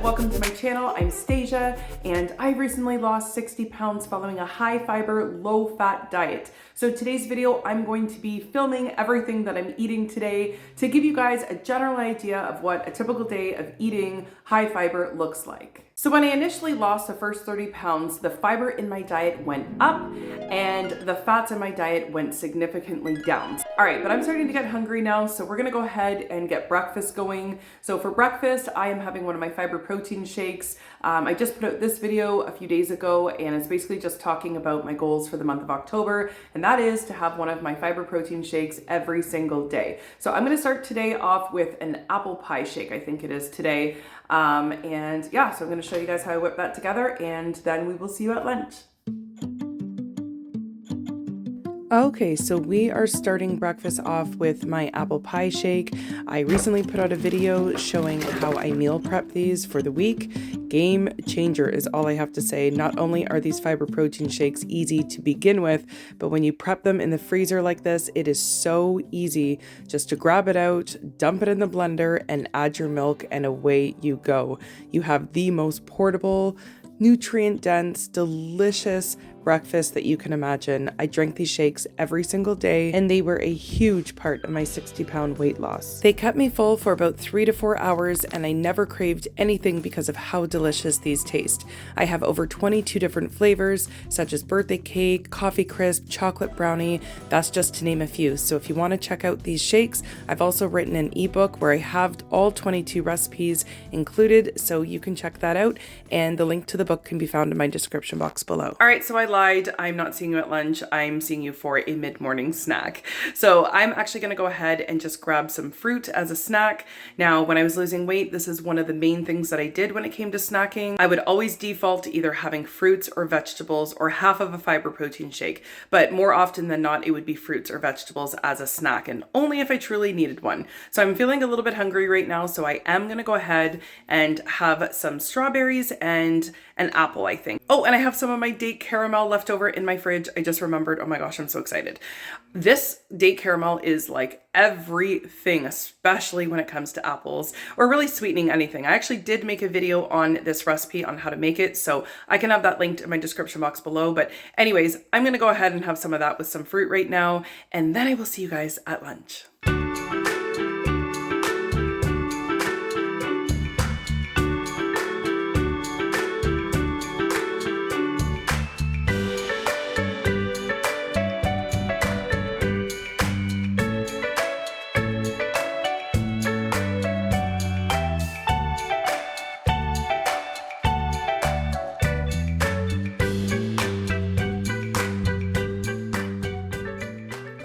Welcome to my channel. I'm Stasia, and I recently lost 60 pounds following a high fiber, low fat diet. So today's video, I'm going to be filming everything that I'm eating today to give you guys a general idea of what a typical day of eating high fiber looks like. So when I initially lost the first 30 pounds, the fiber in my diet went up and the fats in my diet went significantly down. All right, but I'm starting to get hungry now, so we're gonna go ahead and get breakfast going. So for breakfast, I am having one of my fiber protein shakes. I just put out this video a few days ago, and it's basically just talking about my goals for the month of October, and that is to have one of my fiber protein shakes every single day. So I'm gonna start today off with an apple pie shake, I think it is today. And yeah, so I'm gonna show you guys how I whip that together, and then we will see you at lunch. Okay, so we are starting breakfast off with my apple pie shake. I recently put out a video showing how I meal prep these for the week. Game changer is all I have to say. Not only are these fiber protein shakes easy to begin with, but when you prep them in the freezer like this, it is so easy just to grab it out, dump it in the blender, and add your milk, and away you go. You have the most portable, nutrient-dense, delicious breakfast that you can imagine. I drank these shakes every single day, and they were a huge part of my 60-pound weight loss. They kept me full for about 3 to 4 hours, and I never craved anything because of how delicious these taste. I have over 22 different flavors, such as birthday cake, coffee crisp, chocolate brownie. That's just to name a few. So if you want to check out these shakes, I've also written an ebook where I have all 22 recipes included, so you can check that out, and the link to the book can be found in my description box below. All right, so I lied. I'm not seeing you at lunch. I'm seeing you for a mid-morning snack. So I'm actually going to go ahead and just grab some fruit as a snack. Now, when I was losing weight, this is one of the main things that I did when it came to snacking. I would always default to either having fruits or vegetables or half of a fiber protein shake, but more often than not, it would be fruits or vegetables as a snack, and only if I truly needed one. So I'm feeling a little bit hungry right now, so I am going to go ahead and have some strawberries and an apple, I think. Oh, and I have some of my date caramel left over in my fridge. I just remembered. Oh my gosh, I'm so excited. This date caramel is like everything, especially when it comes to apples or really sweetening anything. I actually did make a video on this recipe on how to make it, so I can have that linked in my description box below. But anyways, I'm gonna go ahead and have some of that with some fruit right now, and then I will see you guys at lunch.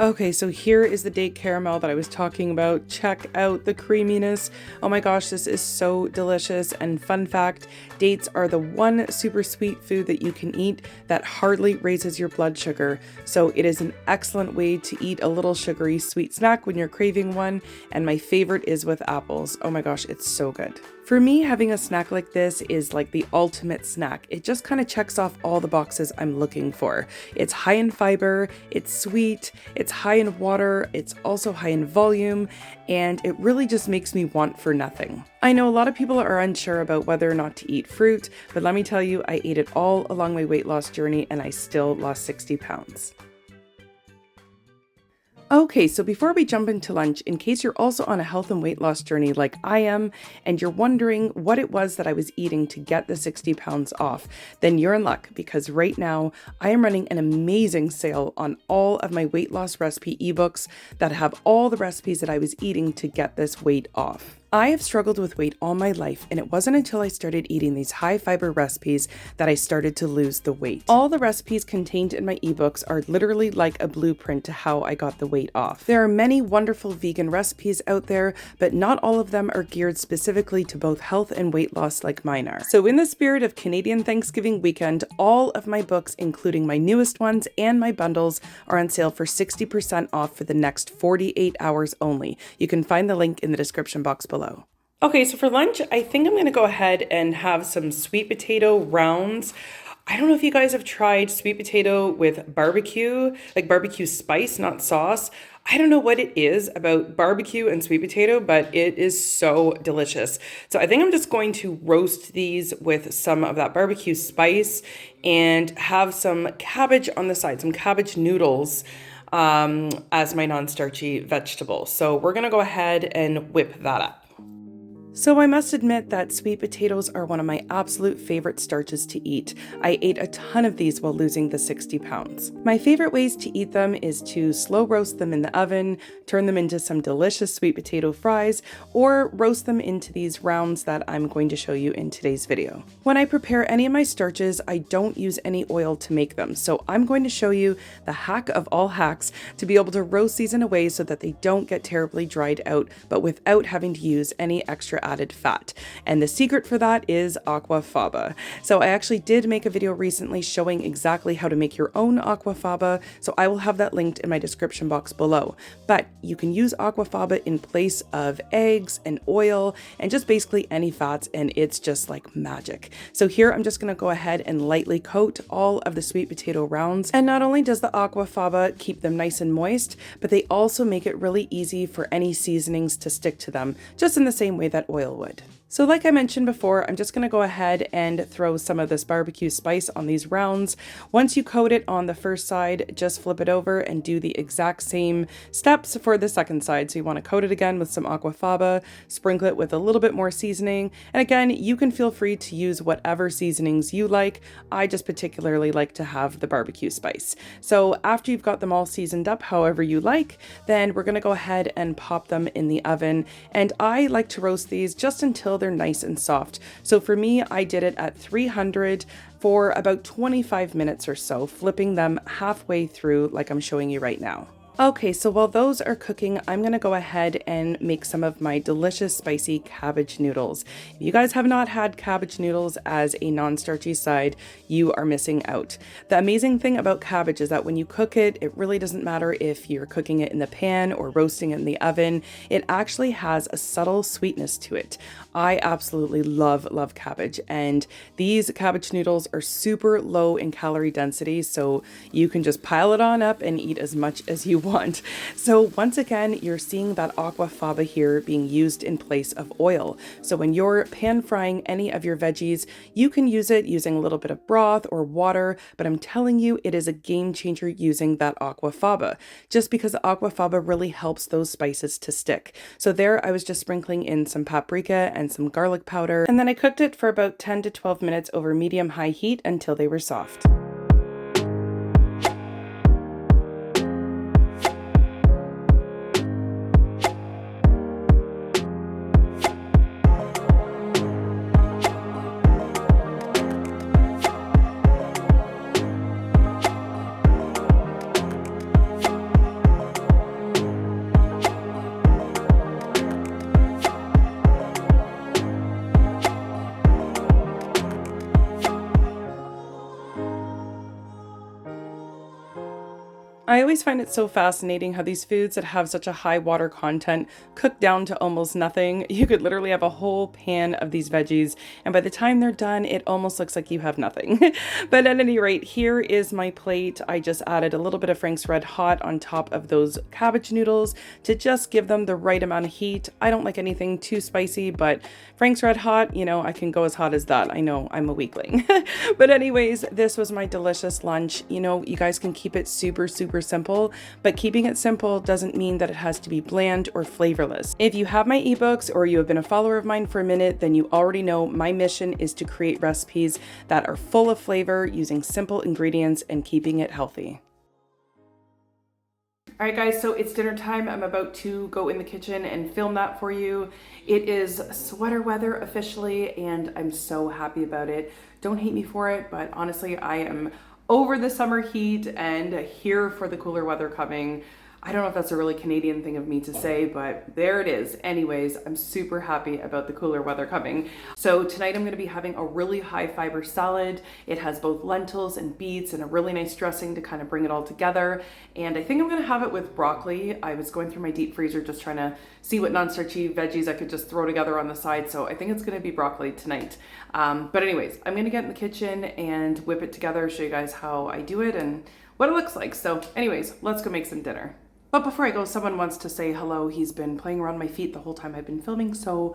Okay, so here is the date caramel that I was talking about. Check out the creaminess. Oh my gosh, this is so delicious. And fun fact, dates are the one super sweet food that you can eat that hardly raises your blood sugar. So it is an excellent way to eat a little sugary sweet snack when you're craving one. And my favorite is with apples. Oh my gosh, it's so good. For me, having a snack like this is like the ultimate snack. It just kind of checks off all the boxes I'm looking for. It's high in fiber, it's sweet, it's high in water, it's also high in volume, and it really just makes me want for nothing. I know a lot of people are unsure about whether or not to eat fruit, but let me tell you, I ate it all along my weight loss journey, and I still lost 60 pounds. Okay, so before we jump into lunch, in case you're also on a health and weight loss journey like I am, and you're wondering what it was that I was eating to get the 60 pounds off, then you're in luck, because right now I am running an amazing sale on all of my weight loss recipe ebooks that have all the recipes that I was eating to get this weight off. I have struggled with weight all my life, and it wasn't until I started eating these high fiber recipes that I started to lose the weight. All the recipes contained in my ebooks are literally like a blueprint to how I got the weight off. There are many wonderful vegan recipes out there, but not all of them are geared specifically to both health and weight loss like mine are. So in the spirit of Canadian Thanksgiving weekend, all of my books, including my newest ones and my bundles, are on sale for 60% off for the next 48 hours only. You can find the link in the description box below. Okay, so for lunch, I think I'm gonna go ahead and have some sweet potato rounds. I don't know if you guys have tried sweet potato with barbecue, like barbecue spice, not sauce. I don't know what it is about barbecue and sweet potato, but it is so delicious. So I think I'm just going to roast these with some of that barbecue spice and have some cabbage on the side, some cabbage noodles as my non-starchy vegetable. So we're gonna go ahead and whip that up. So I must admit that sweet potatoes are one of my absolute favorite starches to eat. I ate a ton of these while losing the 60 pounds. My favorite ways to eat them is to slow roast them in the oven, turn them into some delicious sweet potato fries, or roast them into these rounds that I'm going to show you in today's video. When I prepare any of my starches, I don't use any oil to make them, so I'm going to show you the hack of all hacks to be able to roast these in a way so that they don't get terribly dried out, but without having to use any extra added fat. And the secret for that is aquafaba. So I actually did make a video recently showing exactly how to make your own aquafaba, so I will have that linked in my description box below. But you can use aquafaba in place of eggs and oil and just basically any fats, and it's just like magic. So here I'm just gonna go ahead and lightly coat all of the sweet potato rounds. And not only does the aquafaba keep them nice and moist, but they also make it really easy for any seasonings to stick to them, just in the same way that oil would. So like I mentioned before, I'm just going to go ahead and throw some of this barbecue spice on these rounds. Once you coat it on the first side, just flip it over and do the exact same steps for the second side. So you want to coat it again with some aquafaba, sprinkle it with a little bit more seasoning. And again, you can feel free to use whatever seasonings you like. I just particularly like to have the barbecue spice. So after you've got them all seasoned up however you like, then we're going to go ahead and pop them in the oven. And I like to roast these just until they're nice and soft. So for me, I did it at 300 for about 25 minutes or so, flipping them halfway through like I'm showing you right now. Okay, so while those are cooking, I'm gonna go ahead and make some of my delicious spicy cabbage noodles. If you guys have not had cabbage noodles as a non-starchy side, you are missing out. The amazing thing about cabbage is that when you cook it, it really doesn't matter if you're cooking it in the pan or roasting it in the oven. It actually has a subtle sweetness to it. I absolutely love cabbage, and these cabbage noodles are super low in calorie density, so you can just pile it on up and eat as much as you want. So once again, you're seeing that aquafaba here being used in place of oil. So when you're pan frying any of your veggies, you can use it using a little bit of broth or water, but I'm telling you, it is a game changer using that aquafaba, just because the aquafaba really helps those spices to stick. So there I was just sprinkling in some paprika and some garlic powder, and then I cooked it for about 10 to 12 minutes over medium-high heat until they were soft. I always find it so fascinating how these foods that have such a high water content cook down to almost nothing. You could literally have a whole pan of these veggies, and by the time they're done, it almost looks like you have nothing. But at any rate, here is my plate. I just added a little bit of Frank's Red Hot on top of those cabbage noodles to just give them the right amount of heat. I don't like anything too spicy, but Frank's Red Hot, you know, I can go as hot as that. I know I'm a weakling. But anyways, this was my delicious lunch. You know, you guys can keep it super simple, but keeping it simple doesn't mean that it has to be bland or flavorless. If you have my ebooks or you have been a follower of mine for a minute, then you already know my mission is to create recipes that are full of flavor using simple ingredients and keeping it healthy. All right, guys, so it's dinner time. I'm about to go in the kitchen and film that for you. It is sweater weather officially, and I'm so happy about it. Don't hate me for it, but honestly, I am over the summer heat and here for the cooler weather coming. I don't know if that's a really Canadian thing of me to say, but there it is. Anyways, I'm super happy about the cooler weather coming. So tonight I'm going to be having a really high fiber salad. It has both lentils and beets and a really nice dressing to kind of bring it all together. And I think I'm going to have it with broccoli. I was going through my deep freezer just trying to see what non-starchy veggies I could just throw together on the side. So I think it's going to be broccoli tonight. But anyways, I'm going to get in the kitchen and whip it together, show you guys how I do it and what it looks like. So anyways, let's go make some dinner. But before I go, someone wants to say hello. He's been playing around my feet the whole time I've been filming, so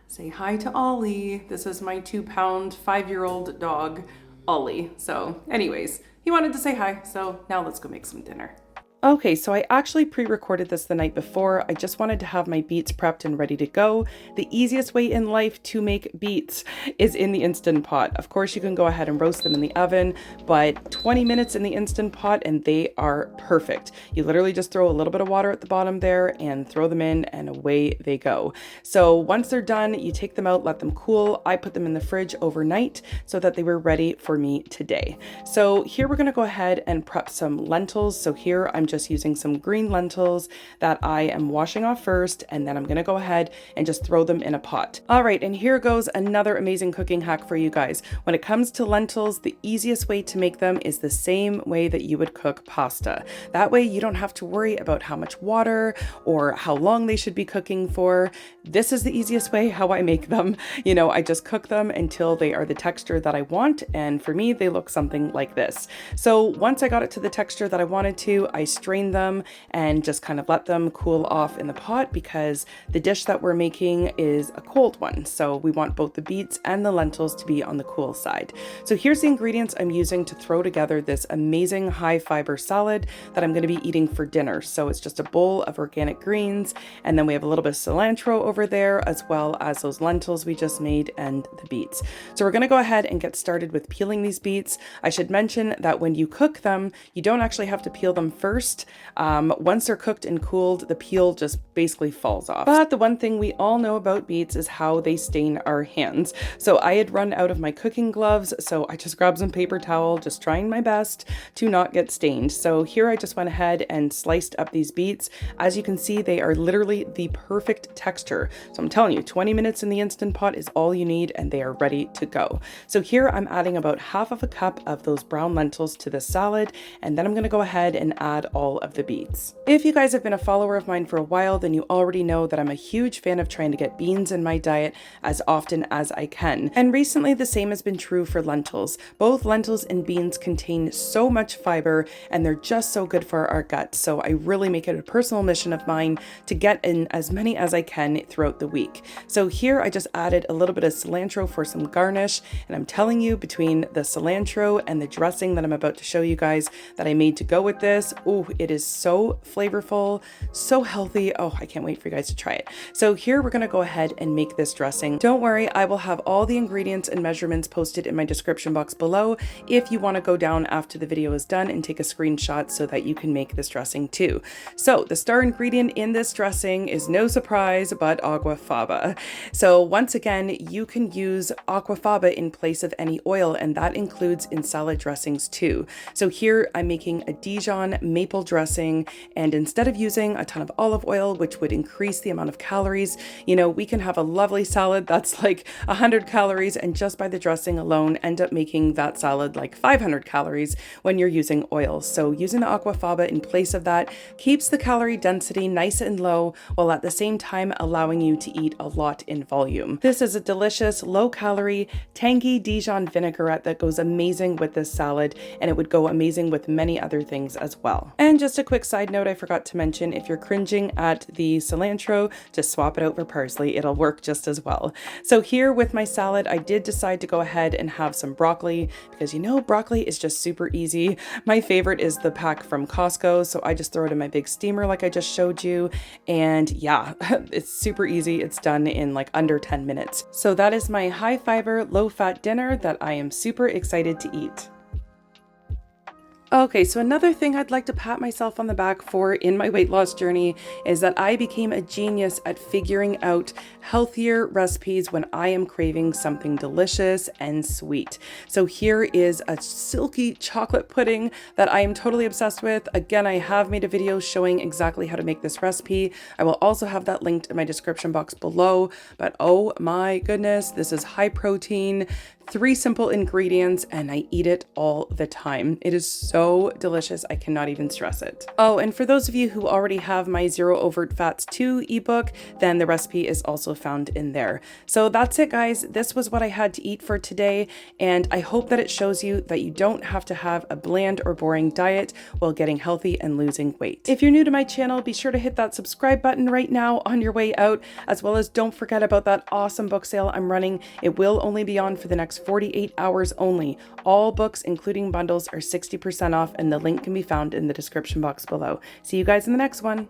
say hi to Ollie. This is my 2-pound, 5-year-old dog, Ollie. So anyways, he wanted to say hi, so now let's go make some dinner. Okay, so I actually pre-recorded this the night before. I just wanted to have my beets prepped and ready to go. The easiest way in life to make beets is in the Instant Pot. Of course, you can go ahead and roast them in the oven, but 20 minutes in the Instant Pot and they are perfect. You literally just throw a little bit of water at the bottom there and throw them in and away they go. So once they're done, you take them out, let them cool. I put them in the fridge overnight so that they were ready for me today. So here we're gonna go ahead and prep some lentils. So here I'm just using some green lentils that I am washing off first, and then I'm gonna go ahead and just throw them in a pot. All right, and here goes another amazing cooking hack for you guys. When it comes to lentils, the easiest way to make them is the same way that you would cook pasta. That way you don't have to worry about how much water or how long they should be cooking for. This is the easiest way how I make them. You know, I just cook them until they are the texture that I want, and for me, they look something like this. So once I got it to the texture that I wanted to, I strain them and just kind of let them cool off in the pot because the dish that we're making is a cold one. So we want both the beets and the lentils to be on the cool side. So here's the ingredients I'm using to throw together this amazing high fiber salad that I'm going to be eating for dinner. So it's just a bowl of organic greens, and then we have a little bit of cilantro over there, as well as those lentils we just made and the beets. So we're going to go ahead and get started with peeling these beets. I should mention that when you cook them, you don't actually have to peel them first. Once they're cooked and cooled, the peel just basically falls off. But the one thing we all know about beets is how they stain our hands. So I had run out of my cooking gloves, so I just grabbed some paper towel, just trying my best to not get stained. So here I just went ahead and sliced up these beets. As you can see, they are literally the perfect texture. So I'm telling you, 20 minutes in the Instant Pot is all you need and they are ready to go. So here I'm adding about half of a cup of those brown lentils to the salad, and then I'm going to go ahead and add all of the beets. If you guys have been a follower of mine for a while, then you already know that I'm a huge fan of trying to get beans in my diet as often as I can. And recently the same has been true for lentils. Both lentils and beans contain so much fiber and they're just so good for our gut. So I really make it a personal mission of mine to get in as many as I can throughout the week. So here I just added a little bit of cilantro for some garnish, and I'm telling you, between the cilantro and the dressing that I'm about to show you guys that I made to go with this, oh, it is so flavorful, so healthy. Oh, I can't wait for you guys to try it. So here we're gonna go ahead and make this dressing. Don't worry, I will have all the ingredients and measurements posted in my description box below if you wanna go down after the video is done and take a screenshot so that you can make this dressing too. So the star ingredient in this dressing is no surprise, but aquafaba. So once again, you can use aquafaba in place of any oil, and that includes in salad dressings too. So here I'm making a Dijon maple dressing, and instead of using a ton of olive oil, which would increase the amount of calories, you know, we can have a lovely salad that's like 100 calories and just by the dressing alone end up making that salad like 500 calories when you're using oil. So using the aquafaba in place of that keeps the calorie density nice and low while at the same time allowing you to eat a lot in volume. This is a delicious, low calorie, tangy Dijon vinaigrette that goes amazing with this salad, and it would go amazing with many other things as well. And just a quick side note I forgot to mention, if you're cringing at the cilantro, just swap it out for parsley. It'll work just as well. So here with my salad, I did decide to go ahead and have some broccoli because, you know, broccoli is just super easy. My favorite is the pack from Costco. So I just throw it in my big steamer like I just showed you. And yeah, it's super easy. It's done in like under 10 minutes. So that is my high fiber, low fat dinner that I am super excited to eat. Okay, so another thing I'd like to pat myself on the back for in my weight loss journey is that I became a genius at figuring out healthier recipes when I am craving something delicious and sweet. So here is a silky chocolate pudding that I am totally obsessed with. Again, I have made a video showing exactly how to make this recipe. I will also have that linked in my description box below, but oh my goodness, this is high protein, 3 simple ingredients, and I eat it all the time. It is so delicious, I cannot even stress it. Oh, and for those of you who already have my Zero Overt Fats 2 ebook, then the recipe is also found in there. So that's it, guys. This was what I had to eat for today, and I hope that it shows you that you don't have to have a bland or boring diet while getting healthy and losing weight. If you're new to my channel, be sure to hit that subscribe button right now on your way out, as well as don't forget about that awesome book sale I'm running. It will only be on for the next 48 hours only. All books, including bundles, are 60% off, and the link can be found in the description box below. See you guys in the next one.